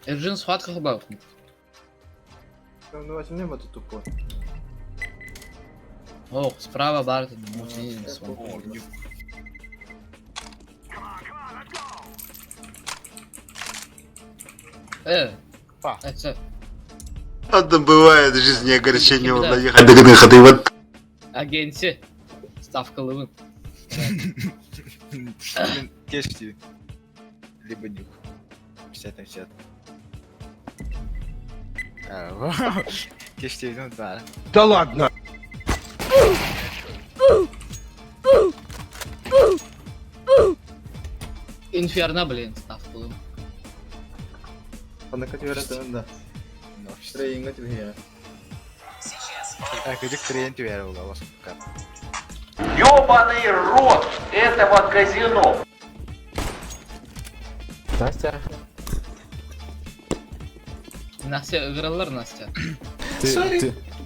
Эрджин схватках бафнет. Ну возьми вот эту тупо. Ох, справа Бартон, мутни на свой. Па. Это Это бывает в жизни огорчение, Да. вот наехать до ходы вот. агенти. Ставка лывын. Блин, кешти. Либо нюк. 50 на 50. Кешти, ну да. Да ладно! Инферно, блин, ставка лывын. Понакати вероятно, Ну, Трейнг тебе. где клиент верил, у вас как? Ёбаный рот этого казино! Настя, Настя, игралар Настя.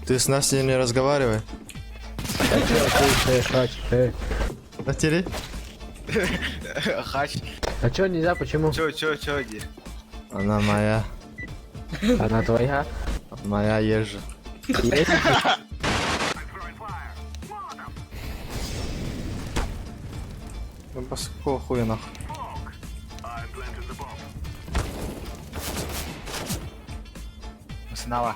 Ты с Настей не разговаривай. Натери? Хач. а чё нельзя, почему? Чё, иди? Она моя. Она твоя? Моя ежа. Есть? Ну какого хуя нахуй? Снова.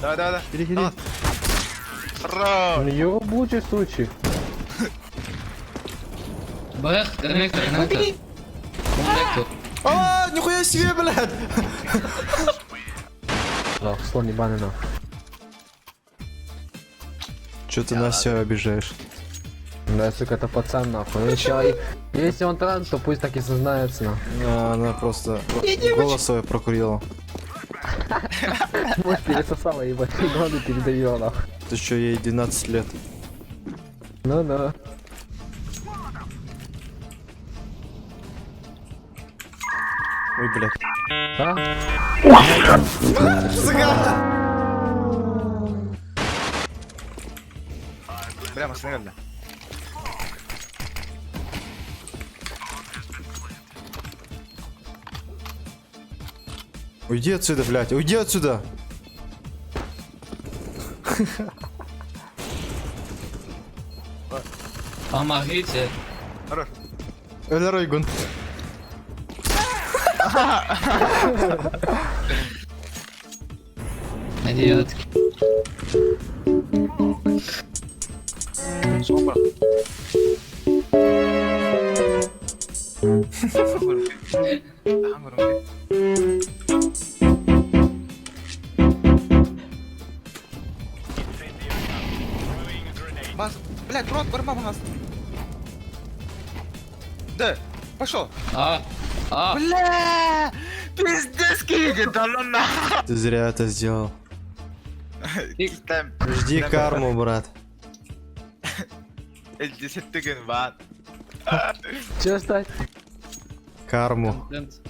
Да. Перегори. Хорош. Ну ёбучий случай. Бэх, коннектор, коннектор. Коннектор. А, нихуя себе, блядь! Да, слон ебаный нахуй. Чё ты Настю обижаешь? Да, сука, это пацан нахуй. Если он транс, то пусть так и сознается нахуй. А, она просто голос свой прокурила. Может, пересосала, ебать, годы передавила нахуй. Ты чё, ей 12 лет. Ну-ну. Ой, блядь. А? Прямо снарядно. Уйди отсюда, блядь, уйди отсюда! Помогите. Хорош. Ройгун. Идиотки. Сопа. Бас, блядь, рот, барма нас. Да, пошел. Бля, пиздец, кинет, да ну нахуй. Ты зря это сделал. Там, Жди карму, брат. 10 тыгин, бат. Чё стать? Карму. Контент.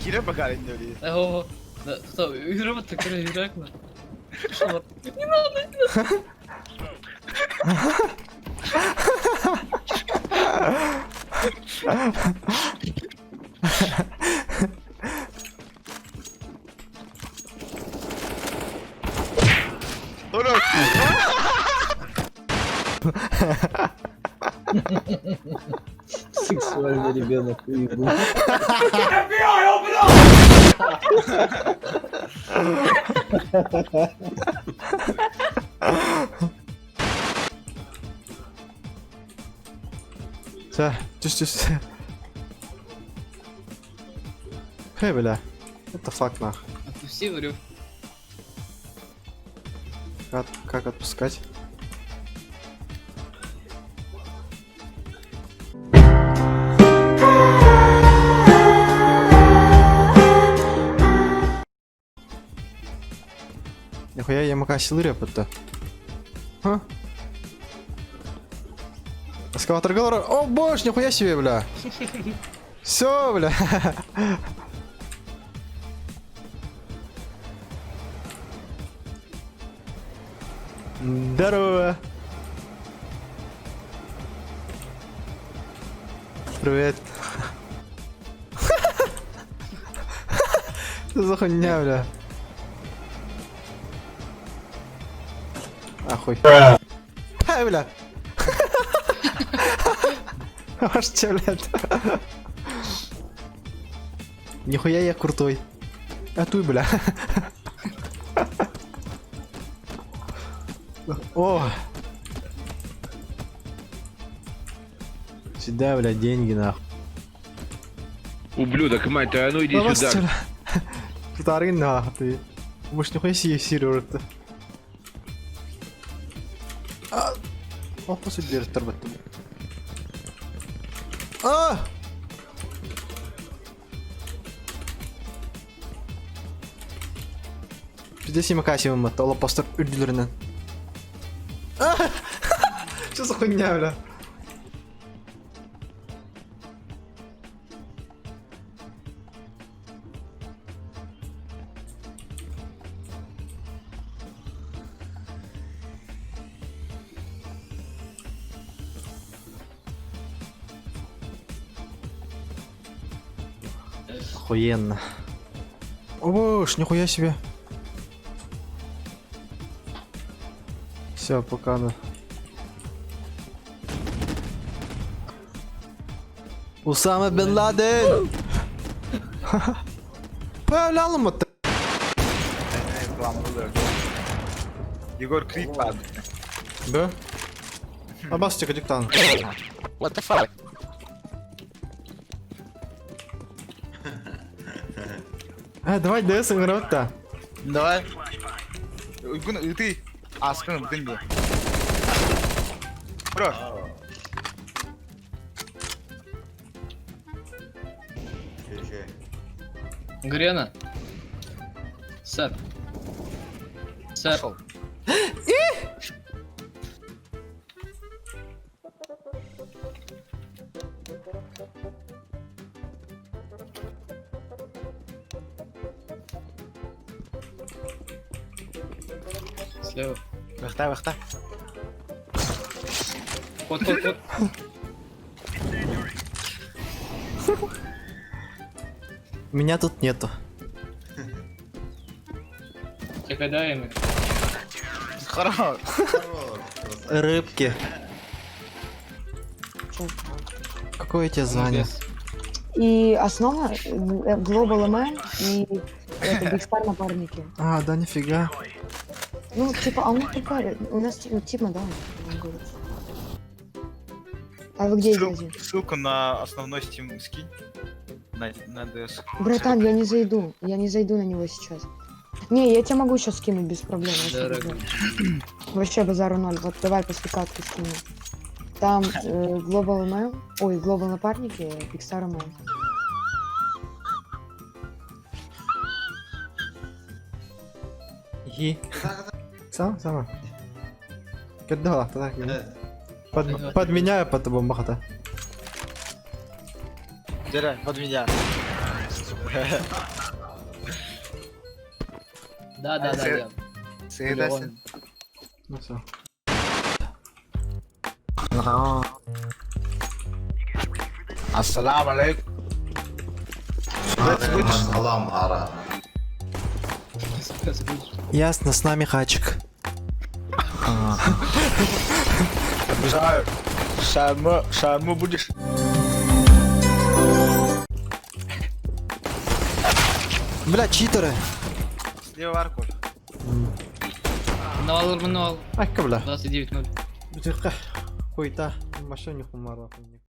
Кире пока не влезет. Ого. Да, кто? Играть так реально. Что? Сексуальный ребенок. Все, тише. Хей, бля. Это факт нах. Отпусти, говорю. Как отпускать? Нихуя я мака силы репота. А? Эскаватор Галора. О боже, нихуя себе, бля. Все, бля. Здорово. Привет. Что за хуйня, бля? Ахуй. Ай, бля. Аж че, блядь. Нихуя я крутой. А ты, бля. О! Сюда, бля, деньги, нахуй. Ублюдок, мать твою, а ну иди Давай, сюда. сюда. Старый нахуй ты. Может, нихуя себе сервер-то. О, после дверь торбату. А! Здесь има кассивым, это лопастер Ульдюрина. Что за хуйня, бля? Охуенно. Ош, нихуя себе. Все, пока да. Усама бен Ладен! Появлял мı? Егор Крик падает. Да? Абасти диктант. What the fuck? Давай ДС играть-то. Давай. И ты. А, скажем, ты не. Бро. Грена. Сэр. Сэр. Пошел. Слева. Вахта, вахта. Ход, ход, ход. Меня тут нету. Тихо, дай ему. Хорош. Рыбки. Какое тебе звание? И основа Global MM и это Big Star напарники. А, да нифига. Ну, типа, а у нас только, у нас Тима, да, он говорит. А вы где идете? Ссылку на основной Steam скинь. На DS. Братан, я не зайду на него сейчас. Не, я тебе могу сейчас скинуть без проблем. вообще без Дорого. проблем. Вообще базару ноль. Вот давай после катки скину. Там Global MM, ой, Global напарники, Big Star MM. Ги. Сама. Когда так? Подменяю по тобой махата. Дера, под меня. Да, да, да, да. Согласен. Ну все. Ассаламу алейкум. Ясно, с нами хачик. Обижаю. Шарму будешь? Бля, читеры. Слева арку. Мануал, мануал. Ай, бля. 29-0. Хуйта. Машине хумара.